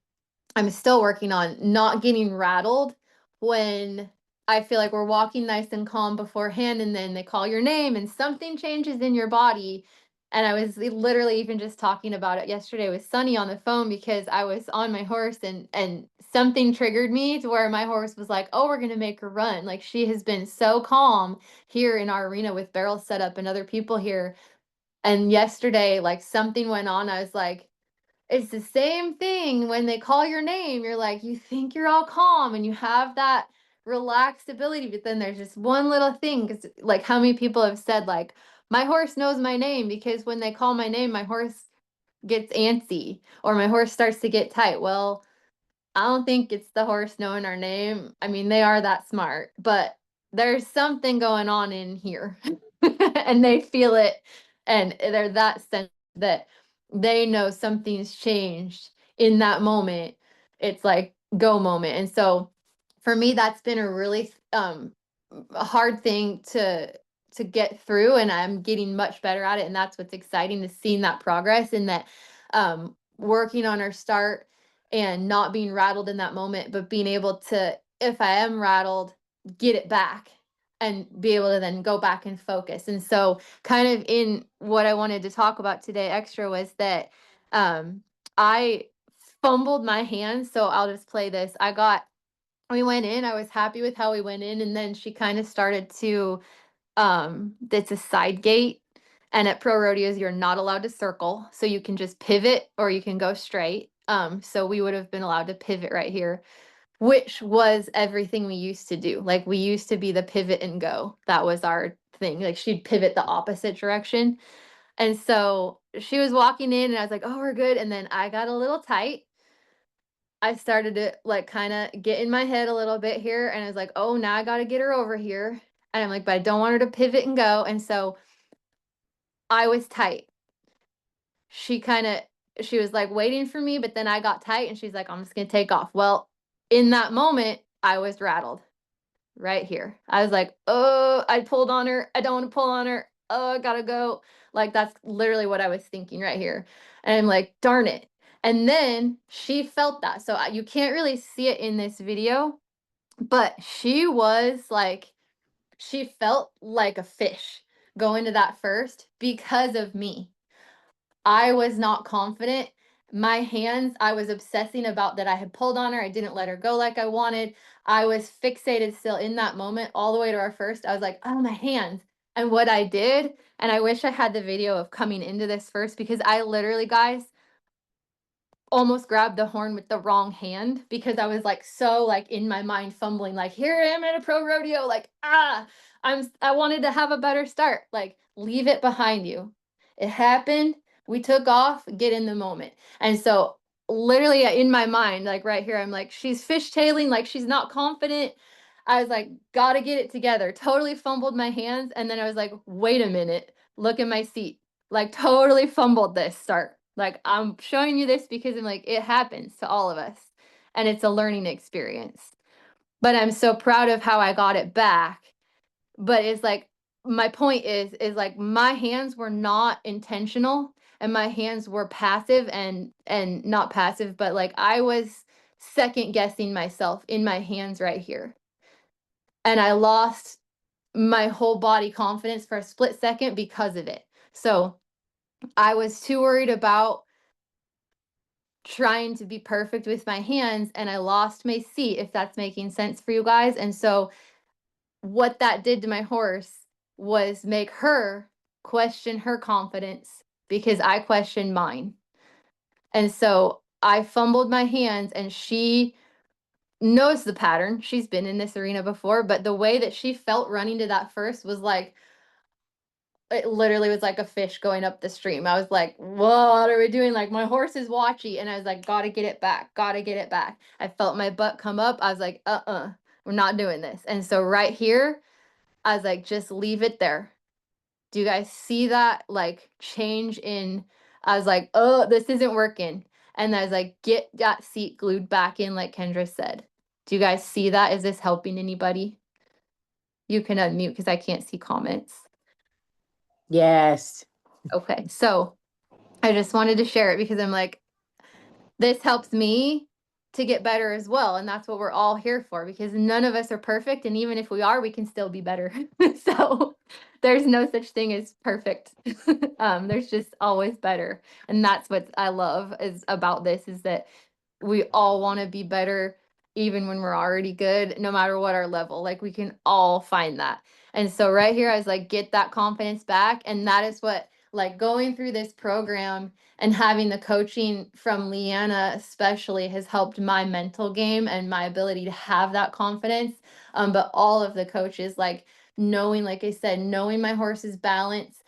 I'm still working on not getting rattled when I feel like we're walking nice and calm beforehand, and then they call your name and something changes in your body. And I was literally even just talking about it yesterday with Sunny on the phone, because I was on my horse, and something triggered me to where my horse was like, "Oh, we're gonna make her run." Like, she has been so calm here in our arena with barrels set up and other people here. And yesterday, like, something went on. I was like, it's the same thing when they call your name. You're like, you think you're all calm and you have that relaxed ability, but then there's just one little thing. Because, like, how many people have said, like, my horse knows my name because when they call my name, my horse gets antsy or my horse starts to get tight. Well, I don't think it's the horse knowing our name. I mean, they are that smart, but there's something going on in here and they feel it, and they're that sense that they know something's changed in that moment. It's like go moment. And so for me, that's been a really a hard thing to get through, and I'm getting much better at it. And that's what's exciting, is seeing that progress, and that working on our start and not being rattled in that moment, but being able to, if I am rattled, get it back and be able to then go back and focus. And so, kind of in what I wanted to talk about today extra was that I fumbled my hands. So I'll just play this. We went in, I was happy with how we went in, and then she kind of started to, it's a side gate. And at pro rodeos, you're not allowed to circle. So you can just pivot or you can go straight. So we would have been allowed to pivot right here, which was everything we used to do. Like, we used to be the pivot and go. That was our thing. Like, she'd pivot the opposite direction. And so she was walking in and I was like, oh, we're good. And then I got a little tight. I started to, like, kind of get in my head a little bit here. And I was like, oh, now I got to get her over here. And I'm like, but I don't want her to pivot and go. And so I was tight. She was like waiting for me, but then I got tight and she's like, I'm just going to take off. Well, in that moment, I was rattled right here. I was like, oh, I pulled on her. I don't want to pull on her. Oh, I gotta go. Like, that's literally what I was thinking right here. And I'm like, darn it. And then she felt that. So you can't really see it in this video, but she was like, she felt like a fish going to that first because of me. I was not confident. My hands, I was obsessing about that I had pulled on her. I didn't let her go like I wanted. I was fixated still in that moment all the way to our first. I was like, oh, my hands. And what I did, and I wish I had the video of coming into this first, because I literally, guys, almost grabbed the horn with the wrong hand, because I was like so like in my mind fumbling, like, here I am at a pro rodeo, like, I wanted to have a better start. Like, leave it behind you. It happened. We took off, get in the moment. And so literally in my mind, like right here, I'm like, she's fishtailing, like she's not confident. I was like, gotta get it together. Totally fumbled my hands. And then I was like, wait a minute, look at my seat. Like, totally fumbled this start. Like, I'm showing you this because I'm like, it happens to all of us. And it's a learning experience. But I'm so proud of how I got it back. But it's like, my point is like, my hands were not intentional, and my hands were passive, and not passive, but like, I was second guessing myself in my hands right here. And I lost my whole body confidence for a split second because of it. So I was too worried about trying to be perfect with my hands, and I lost my seat, if that's making sense for you guys. And so what that did to my horse was make her question her confidence because I questioned mine. And so I fumbled my hands, and she knows the pattern. She's been in this arena before, but the way that she felt running to that first was like, it literally was like a fish going up the stream. I was like, what are we doing? Like, my horse is watchy. And I was like, gotta get it back. Gotta get it back. I felt my butt come up. I was like, we're not doing this. And so right here, I was like, just leave it there. Do you guys see that like change in? I was like, oh, this isn't working. And I was like, get that seat glued back in, like Kendra said. Do you guys see that? Is this helping anybody? You can unmute because I can't see comments. Yes. Okay, so I just wanted to share it because I'm like, this helps me to get better as well. And that's what we're all here for, because none of us are perfect. And even if we are, we can still be better. So there's no such thing as perfect. There's just always better. And that's what I love is about this, is that we all want to be better even when we're already good, no matter what our level. Like, we can all find that. And so right here, I was like, get that confidence back. And that is what, like, going through this program and having the coaching from Leanna especially has helped my mental game and my ability to have that confidence. But all of the coaches, like, knowing, like I said, knowing my horse's balance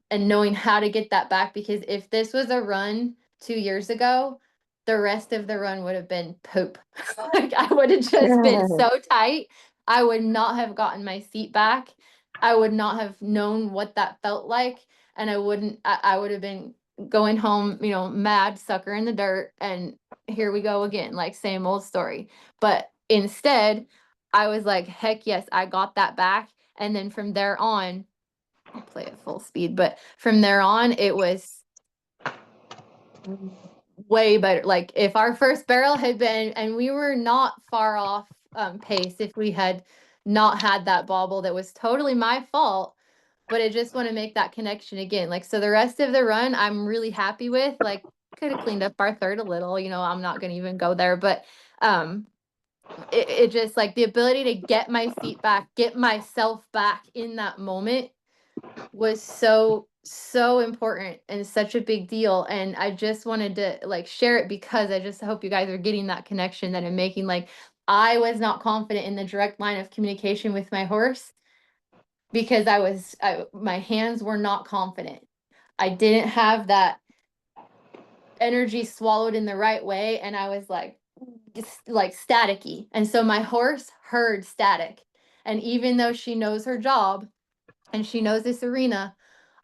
and knowing how to get that back. Because if this was a run 2 years ago, the rest of the run would have been poop. Like, I would have just been so tight. I would not have gotten my seat back. I would not have known what that felt like. And I would have been going home, mad sucker in the dirt. And here we go again, like, same old story. But instead, I was like, heck yes, I got that back. And then from there on, I'll play at full speed, but from there on, it was way better. Like, if our first barrel had been, and we were not far off pace, if we had not had that bobble, that was totally my fault. But I just want to make that connection again. Like, so the rest of the run, I'm really happy with. Like, could have cleaned up our third a little, I'm not going to even go there. But it just, like, the ability to get my seat back, get myself back in that moment was so important and such a big deal. And I just wanted to, like, share it because I just hope you guys are getting that connection that I'm making. Like, I was not confident in the direct line of communication with my horse because my hands were not confident. I didn't have that energy swallowed in the right way, and I was like staticky. And so my horse heard static. And even though she knows her job and she knows this arena,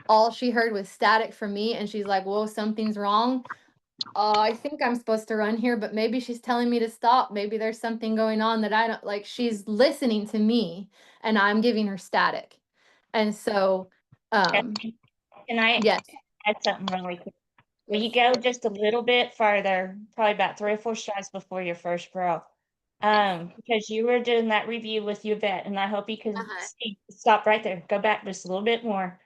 all she heard was static from me. And she's like, whoa, something's wrong. I think I'm supposed to run here, but maybe she's telling me to stop. Maybe there's something going on that I don't like. She's listening to me and I'm giving her static. And so, Can I yes. add something really quick? Will you go just a little bit farther, probably about 3 or 4 strides before your first row? Because you were doing that review with your vet, and I hope you can see. Stop right there. Go back just a little bit more.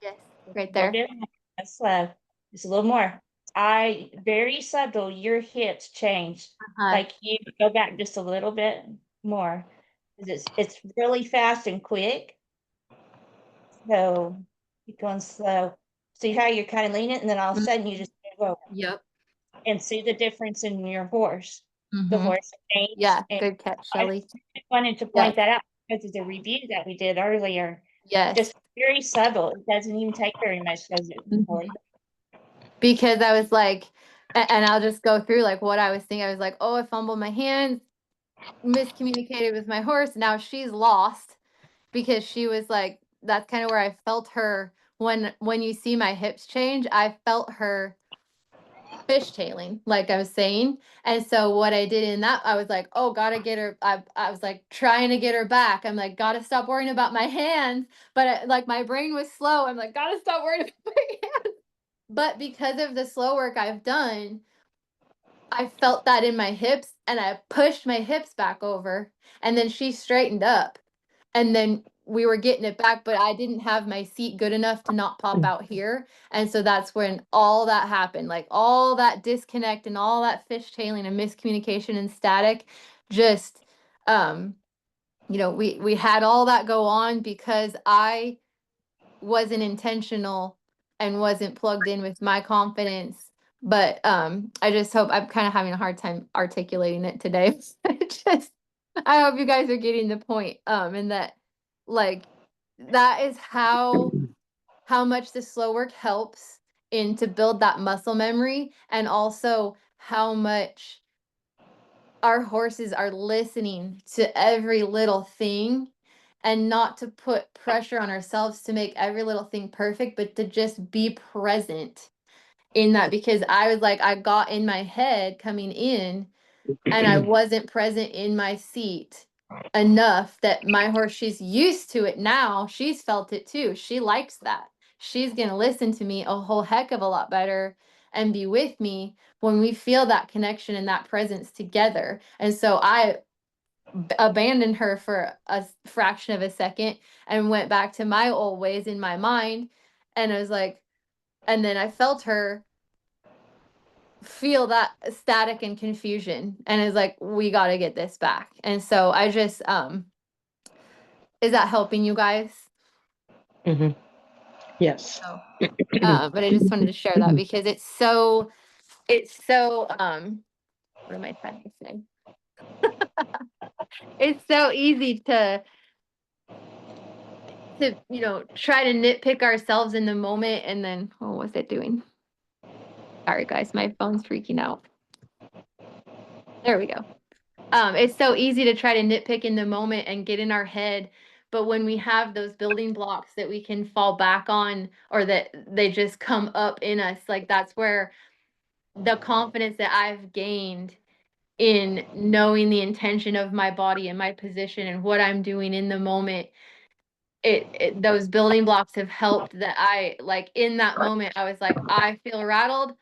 Yes, right A there. little bit more. That's slow. Just a little more. Very subtle, your hips changed. Like, you go back just a little bit more. 'Cause it's really fast and quick. So keep going slow. See how you're kind of leaning, and then all of a sudden you just move over Yep. and see the difference in your horse. The Mm-hmm. horse changed. Yeah, And good catch, I Shelly. just wanted to Yes. point that out because of the review that we did earlier. Yes. Just very subtle. It doesn't even take very much, does it? Mhm. Because I was like, and I'll just go through like what I was thinking. I was like, oh, I fumbled my hands, miscommunicated with my horse. Now she's lost because she was like, that's kind of where I felt her when you see my hips change, I felt her fishtailing, like I was saying. And so what I did in that, I was like, oh, gotta get her. I was like trying to get her back. I'm like, gotta stop worrying about my hands. But like, my brain was slow. I'm like, gotta stop worrying about my hands. But because of the slow work I've done, I felt that in my hips and I pushed my hips back over and then she straightened up. And then we were getting it back, but I didn't have my seat good enough to not pop out here. And so that's when all that happened, like all that disconnect and all that fishtailing and miscommunication and static. Just, we had all that go on because I wasn't intentional and wasn't plugged in with my confidence. But I just hope, I'm kind of having a hard time articulating it today. Just, I hope you guys are getting the point. And that, like, that is how much the slow work helps in to build that muscle memory, and also how much our horses are listening to every little thing and not to put pressure on ourselves to make every little thing perfect, but to just be present in that. Because I was like, I got in my head coming in and I wasn't present in my seat enough that my horse, she's used to it now. She's felt it too. She likes that. She's going to listen to me a whole heck of a lot better and be with me when we feel that connection and that presence together. And so I abandoned her for a fraction of a second and went back to my old ways in my mind. And I was like, and then I felt her feel that static and confusion, and it's like, we got to get this back. And so I just is that helping you guys? Yes. So but I just wanted to share that because it's so what am I trying to say? It's so easy to try to nitpick ourselves in the moment, and then what's it doing? Sorry guys, my phone's freaking out. There we go. It's so easy to try to nitpick in the moment and get in our head. But when we have those building blocks that we can fall back on, or that they just come up in us, like that's where the confidence that I've gained in knowing the intention of my body and my position and what I'm doing in the moment, those building blocks have helped. That I, like, in that moment, I was like, I feel rattled,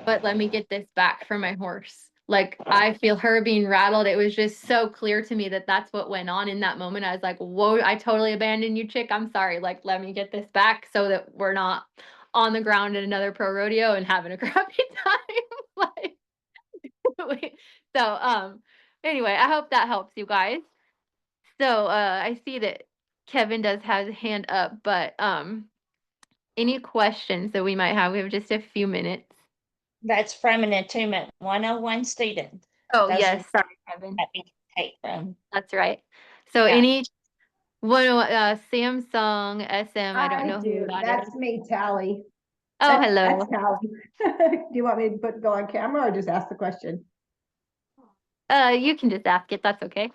but let me get this back for my horse. Like, I feel her being rattled. It was just so clear to me that that's what went on in that moment. I was like, whoa, I totally abandoned you, chick. I'm sorry. Like, let me get this back so that we're not on the ground at another pro rodeo and having a crappy time. Like, anyway, I hope that helps you guys. So, I see that Kevin does have his hand up, but, any questions that we might have? We have just a few minutes. That's from an Attunement 101 student. Oh, Those yes, are sorry, Kevin. that we can take from. That's right. So Yeah. any one, Samsung SM, I don't know who that That's is. me, Tally. Oh, hello. That's Tally. Do you want me to go on camera or just ask the question? You can just ask it. That's okay.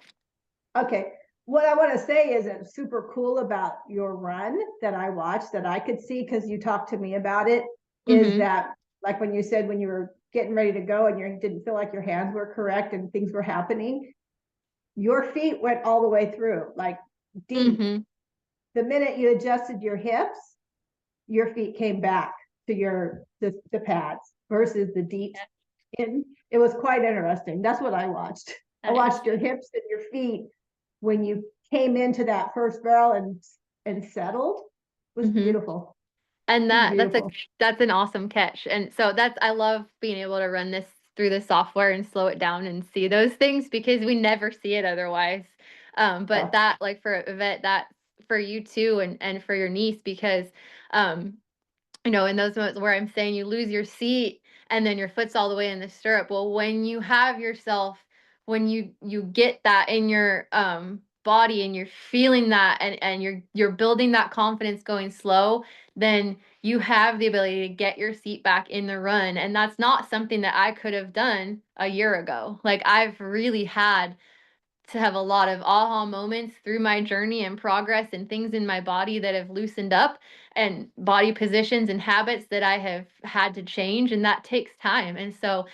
Okay. What I want to say is it's super cool about your run that I watched, that I could see because you talked to me about it, is that, like when you said when you were getting ready to go and you didn't feel like your hands were correct and things were happening, your feet went all the way through, like deep. The minute you adjusted your hips, your feet came back to the pads versus the deep in. It was quite interesting. That's what I watched. I watched your hips and your feet when you came into that first barrel and settled. It was beautiful. And that's an awesome catch. And so I love being able to run this through the software and slow it down and see those things because we never see it otherwise. But that, like, for Yvette, that for you too, and for your niece, because in those moments where I'm saying you lose your seat and then your foot's all the way in the stirrup. Well, when you have yourself, when you get that in your body and you're feeling that, and you're building that confidence going slow, then you have the ability to get your seat back in the run. And that's not something that I could have done a year ago. Like, I've really had to have a lot of aha moments through my journey and progress, and things in my body that have loosened up, and body positions and habits that I have had to change. And that takes time. And so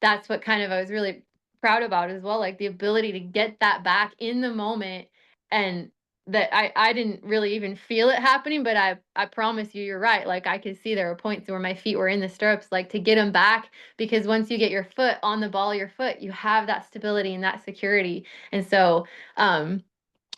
that's what kind of I was really proud about as well, like the ability to get that back in the moment. And that I didn't really even feel it happening, but I promise you, you're right. Like, I could see there were points where my feet were in the stirrups, like, to get them back, because once you get your foot on the ball of your foot, you have that stability and that security. And so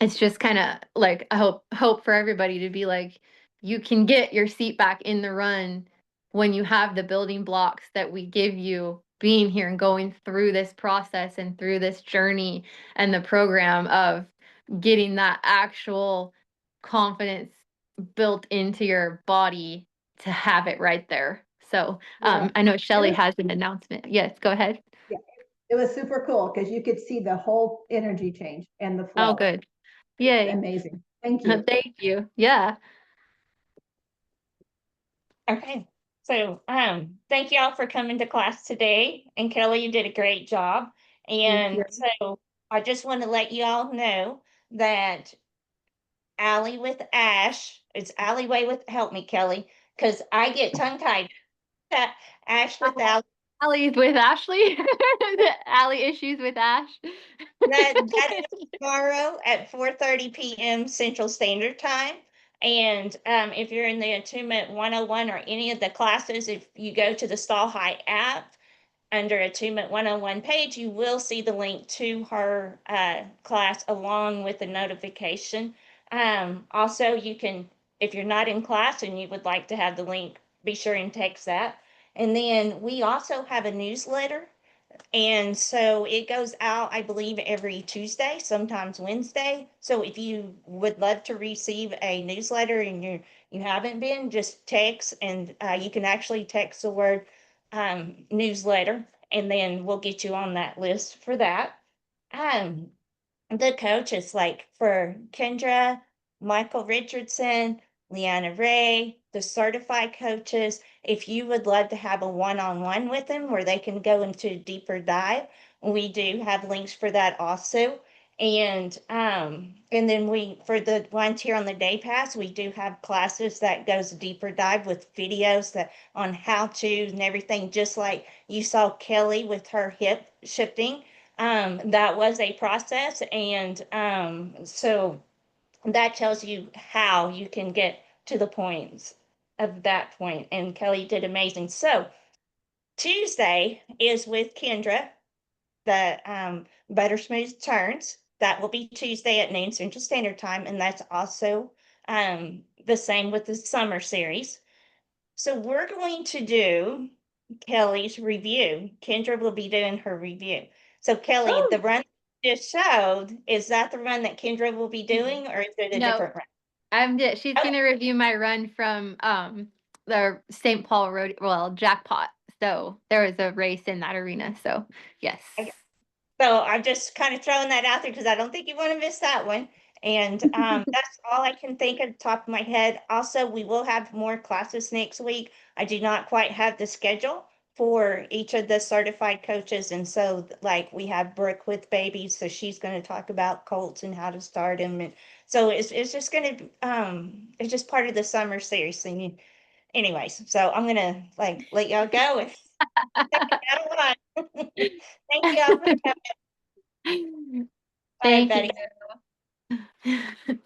it's just kind of like I hope for everybody to be like, you can get your seat back in the run when you have the building blocks that we give you, being here and going through this process and through this journey and the program of getting that actual confidence built into your body to have it right there. So I know Shelly has an announcement. Yes, go ahead. Yeah, it was super cool because you could see the whole energy change and the flow. Oh, good. Yay. Amazing. Thank you. Thank you. Yeah. Okay. So, thank you all for coming to class today. And Kelly, you did a great job. And so I just want to let you all know that Alley with Ash. It's Alleyway with, help me, Kelly, because I get tongue tied. Ash with Allie. Allie's with Ashley. The Allie issues with Ash. That is tomorrow at 4:30 p.m. Central Standard Time. And if you're in the Attunement 101 or any of the classes, if you go to the Stall High app under Attunement 101 page, you will see the link to her class along with the notification. Also, you can, if you're not in class and you would like to have the link, be sure and text that. And then we also have a newsletter, and so it goes out, I believe, every Tuesday, sometimes Wednesday. So if you would love to receive a newsletter and you haven't been, just text, and you can actually text the word newsletter, and then we'll get you on that list for that. Um, the coaches, like for Kendra, Michael Richardson, Leanna Ray, the certified coaches, if you would love to have a one-on-one with them where they can go into a deeper dive, we do have links for that also. And then we, for the ones here on the day pass, we do have classes that goes a deeper dive with videos that on how to and everything, just like you saw Kelly with her hip shifting. That was a process, and so that tells you how you can get to the points of that point. And Kelly did amazing. So Tuesday is with Kendra, the Butter Smooth Turns. That will be Tuesday at noon Central Standard Time, and that's also the same with the summer series. So we're going to do Kelly's review. Kendra will be doing her review. So Kelly, the Oh, run you just showed, is that the run that Kendra will be doing, or is it a No, different run? she's Okay. gonna review my run from the St. Paul Road, well, jackpot. So there was a race in that arena. So yes. So I'm just kind of throwing that out there because I don't think you want to miss that one. And that's all I can think at the top of my head. Also, we will have more classes next week. I do not quite have the schedule for each of the certified coaches. And so, like, we have Brooke with babies, so she's going to talk about colts and how to start them. And so it's just going to, it's just part of the summer series. And anyways, so I'm going to like let y'all go and have fun. Thank y'all for coming. All right, Thank Betty. you.